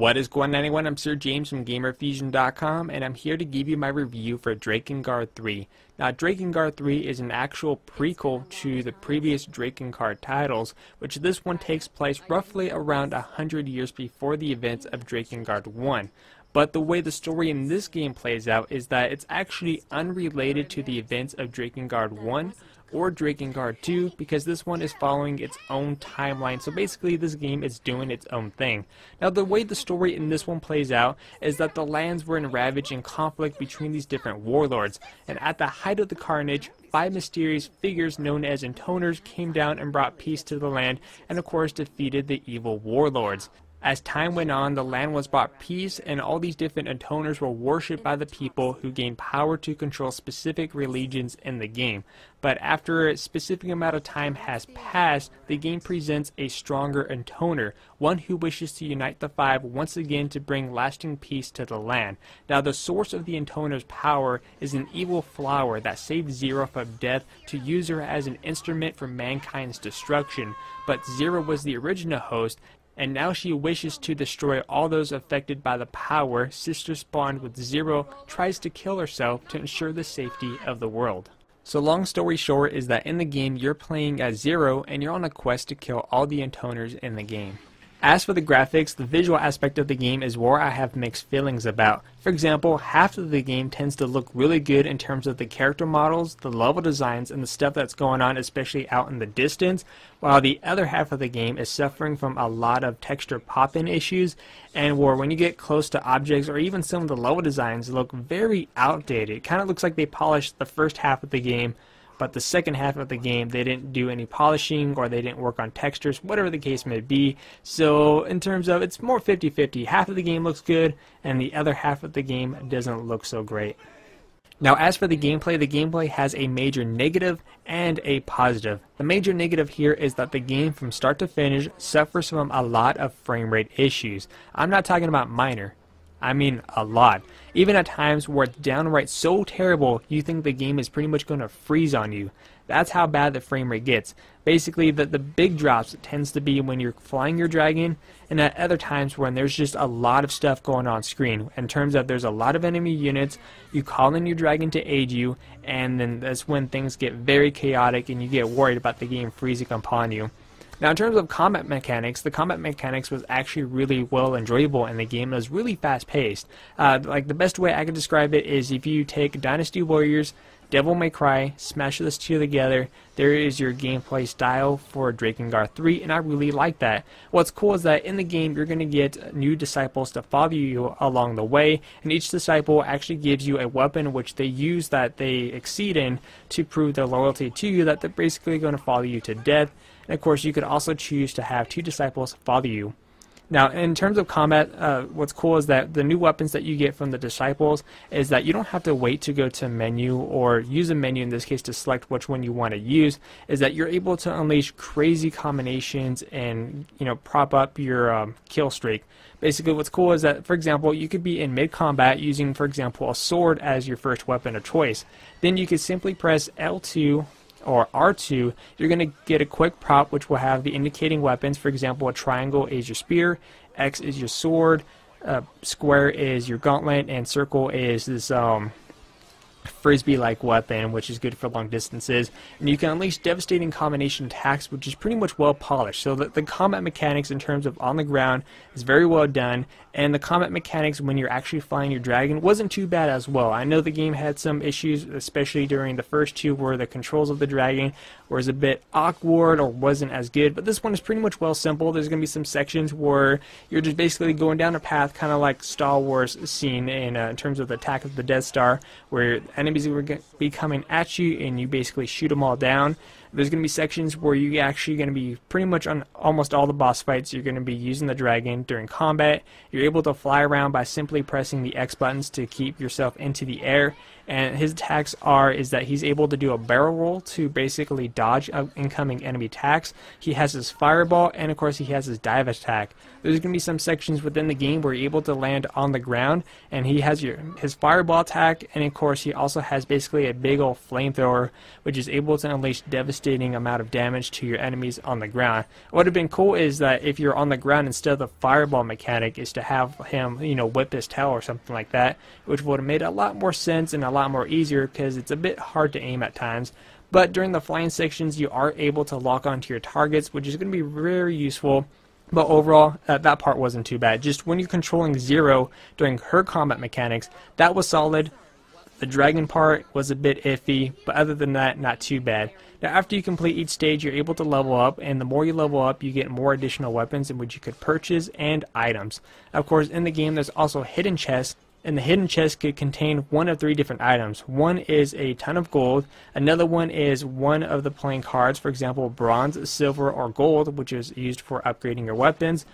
What is going on, everyone? I'm Sir James from GamerFusion.com, and I'm here to give you my review for Drakengard 3. Now, Drakengard 3 is an actual prequel to the previous Drakengard titles, which this one takes place roughly around 100 years before the events of Drakengard 1. But the way the story in this game plays out is that it's actually unrelated to the events of Drakengard 1 or Drakengard 2, because this one is following its own timeline. So basically this game is doing its own thing. Now, the way the story in this one plays out is that the lands were in ravage and conflict between these different warlords, and at the height of the carnage, 5 mysterious figures known as intoners came down and brought peace to the land, and of course defeated the evil warlords. As time went on, the land was brought peace, and all these different intoners were worshipped by the people, who gained power to control specific religions in the game. But after a specific amount of time has passed, the game presents a stronger intoner, one who wishes to unite the 5 once again to bring lasting peace to the land. Now, the source of the intoner's power is an evil flower that saved Zero from death to use her as an instrument for mankind's destruction. But Zero was the original host, and now she wishes to destroy all those affected by the power. Sister spawned with Zero tries to kill herself to ensure the safety of the world. So long story short is that in the game you're playing as Zero, and you're on a quest to kill all the intoners in the game. As for the graphics, the visual aspect of the game is where I have mixed feelings about. For example, half of the game tends to look really good in terms of the character models, the level designs, and the stuff that's going on, especially out in the distance, while the other half of the game is suffering from a lot of texture pop-in issues, and where when you get close to objects or even some of the level designs look very outdated. It kind of looks like they polished the first half of the game, but the second half of the game they didn't do any polishing, or they didn't work on textures, whatever the case may be. So in terms of, it's more 50-50. Half of the game looks good and the other half of the game doesn't look so great. Now, as for the gameplay has a major negative and a positive. The major negative here is that the game from start to finish suffers from a lot of frame rate issues. I'm not talking about minor, I mean a lot. Even at times where it's downright so terrible you think the game is pretty much going to freeze on you. That's how bad the frame rate gets. Basically, the big drops tends to be when you're flying your dragon, and at other times when there's just a lot of stuff going on screen. In terms of there's a lot of enemy units, you call in your dragon to aid you, and then that's when things get very chaotic and you get worried about the game freezing upon you. Now, in terms of combat mechanics, the combat mechanics was actually really well enjoyable, and the game was really fast-paced. Like, the best way I could describe it is if you take Dynasty Warriors, Devil May Cry, smash those two together, there is your gameplay style for Drakengard 3, and I really like that. What's cool is that in the game you're going to get new disciples to follow you along the way, and each disciple actually gives you a weapon which they use that they exceed in to prove their loyalty to you, that they're basically going to follow you to death. And of course you could also choose to have 2 disciples follow you. Now, in terms of combat, what's cool is that the new weapons that you get from the disciples is that you don't have to wait to go to menu or use a menu, in this case, to select which one you want to use. Is that you're able to unleash crazy combinations and, you know, prop up your kill streak. Basically, what's cool is that, for example, you could be in mid-combat using, for example, a sword as your first weapon of choice. Then you could simply press L2 or R2, you're going to get a quick prop which will have the indicating weapons. For example, a triangle is your spear, X is your sword, square is your gauntlet, and circle is this frisbee-like weapon, which is good for long distances. And you can unleash devastating combination attacks, which is pretty much well polished. So the combat mechanics in terms of on the ground is very well done, and the combat mechanics when you're actually flying your dragon wasn't too bad as well. I know the game had some issues, especially during the first 2, where the controls of the dragon was a bit awkward or wasn't as good, but this one is pretty much well simple. There's going to be some sections where you're just basically going down a path, kind of like Star Wars scene in terms of the attack of the Death Star, where enemies are going to be coming at you and you basically shoot them all down. There's going to be sections where you're actually going to be pretty much on almost all the boss fights. You're going to be using the dragon during combat. You're able to fly around by simply pressing the X buttons to keep yourself into the air. And his attacks is that he's able to do a barrel roll to basically dodge incoming enemy attacks. He has his fireball, and of course he has his dive attack. There's going to be some sections within the game where you're able to land on the ground, and he has his fireball attack, and of course he also has basically a big old flamethrower which is able to unleash devastating devastating amount of damage to your enemies on the ground. What would have been cool is that if you're on the ground, instead of the fireball mechanic, is to have him, you know, whip his tail or something like that, which would have made a lot more sense and a lot more easier because it's a bit hard to aim at times. But during the flying sections, you are able to lock onto your targets, which is going to be very useful. But overall, that part wasn't too bad. Just when you're controlling Zero during her combat mechanics, that was solid. The dragon part was a bit iffy, but other than that, not too bad. Now, after you complete each stage, you're able to level up, and the more you level up, you get more additional weapons in which you could purchase and items. Of course, in the game, there's also hidden chests, and the hidden chest could contain one of 3 different items. One is a ton of gold, another one is one of the playing cards, for example, bronze, silver, or gold, which is used for upgrading your weapons,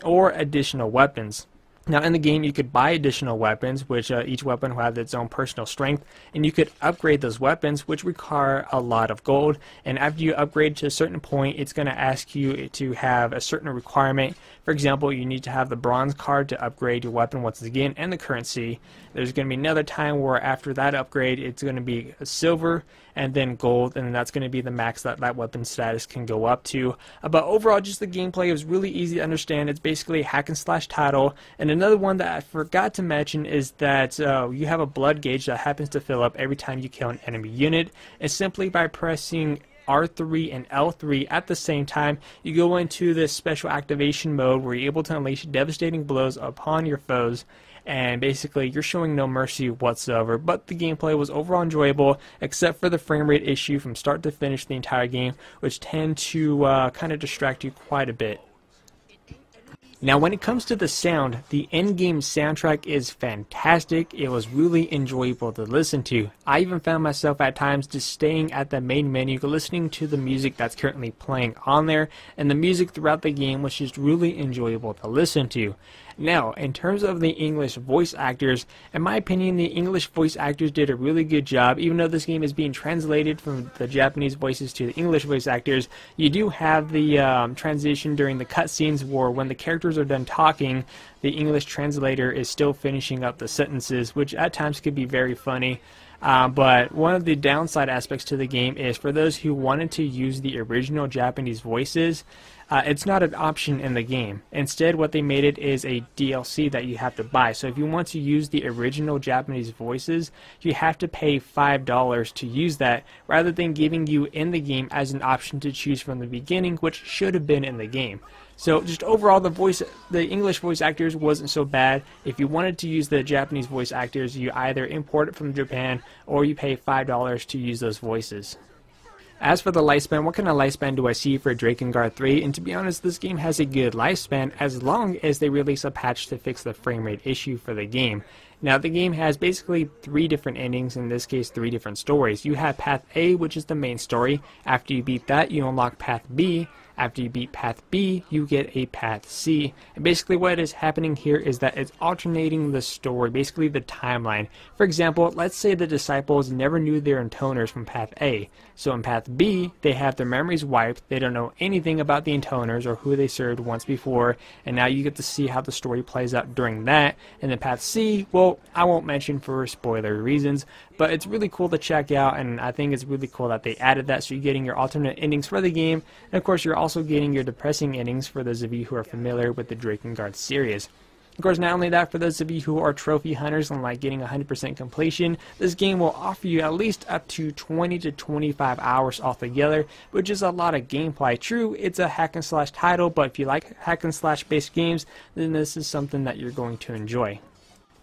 or additional weapons. Now, in the game, you could buy additional weapons, which each weapon will have its own personal strength, and you could upgrade those weapons, which require a lot of gold. And after you upgrade to a certain point, it's going to ask you to have a certain requirement. For example, you need to have the bronze card to upgrade your weapon once again, and the currency. There's going to be another time where after that upgrade, it's going to be silver, and then gold, and that's going to be the max that that weapon status can go up to. But overall, just the gameplay is really easy to understand. It's basically a hack and slash title. And another one that I forgot to mention is that you have a blood gauge that happens to fill up every time you kill an enemy unit, and simply by pressing R3 and L3 at the same time, you go into this special activation mode where you're able to unleash devastating blows upon your foes. And basically you're showing no mercy whatsoever. But the gameplay was overall enjoyable, except for the frame rate issue from start to finish the entire game, which tend to kind of distract you quite a bit. Now, when it comes to the sound, the in-game soundtrack is fantastic. It was really enjoyable to listen to. I even found myself at times just staying at the main menu, listening to the music that's currently playing on there, and the music throughout the game was just really enjoyable to listen to. Now, in terms of the English voice actors, in my opinion, the English voice actors did a really good job. Even though this game is being translated from the Japanese voices to the English voice actors, you do have the transition during the cutscenes where when the characters are done talking, the English translator is still finishing up the sentences, which at times could be very funny. But one of the downside aspects to the game is for those who wanted to use the original Japanese voices, it's not an option in the game. Instead, what they made it is a DLC that you have to buy. So if you want to use the original Japanese voices, you have to pay $5 to use that, rather than giving you in the game as an option to choose from the beginning, which should have been in the game. So just overall, the English voice actors wasn't so bad. If you wanted to use the Japanese voice actors, you either import it from Japan or you pay $5 to use those voices. As for the lifespan, what kind of lifespan do I see for Drakengard 3? And to be honest, this game has a good lifespan as long as they release a patch to fix the frame rate issue for the game. Now, the game has basically 3 different endings, in this case 3 different stories. You have Path A, which is the main story. After you beat that, you unlock Path B. After you beat Path B, you get a Path C. And basically what is happening here is that it's alternating the story, basically the timeline. For example, let's say the disciples never knew their intoners from Path A. So in Path B, they have their memories wiped, they don't know anything about the intoners or who they served once before, and now you get to see how the story plays out during that. And then Path C, well, I won't mention for spoiler reasons, but it's really cool to check out, and I think it's really cool that they added that, so you're getting your alternate endings for the game, and of course you're also getting your depressing endings for those of you who are familiar with the Drakengard series. Of course, not only that, for those of you who are trophy hunters and like getting 100% completion, this game will offer you at least up to 20 to 25 hours altogether, which is a lot of gameplay. True, it's a hack and slash title, but if you like hack and slash based games, then this is something that you're going to enjoy.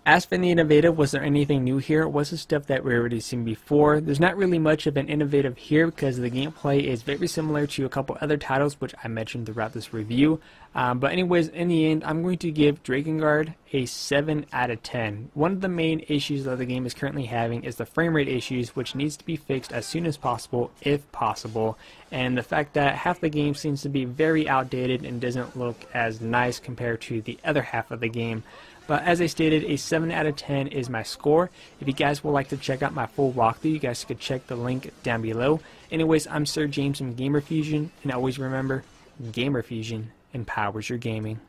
As for the innovative, was there anything new here? Was the stuff that we already seen before? There's not really much of an innovative here because the gameplay is very similar to a couple other titles which I mentioned throughout this review. But anyways, in the end, I'm going to give Drakengard a 7 out of 10. One of the main issues that the game is currently having is the frame rate issues, which needs to be fixed as soon as possible, if possible. And the fact that half the game seems to be very outdated and doesn't look as nice compared to the other half of the game. But as I stated, a 7 out of 10 is my score. If you guys would like to check out my full walkthrough, you guys could check the link down below. Anyways, I'm Sir James from Gamer Fusion, and always remember, Gamer Fusion empowers your gaming.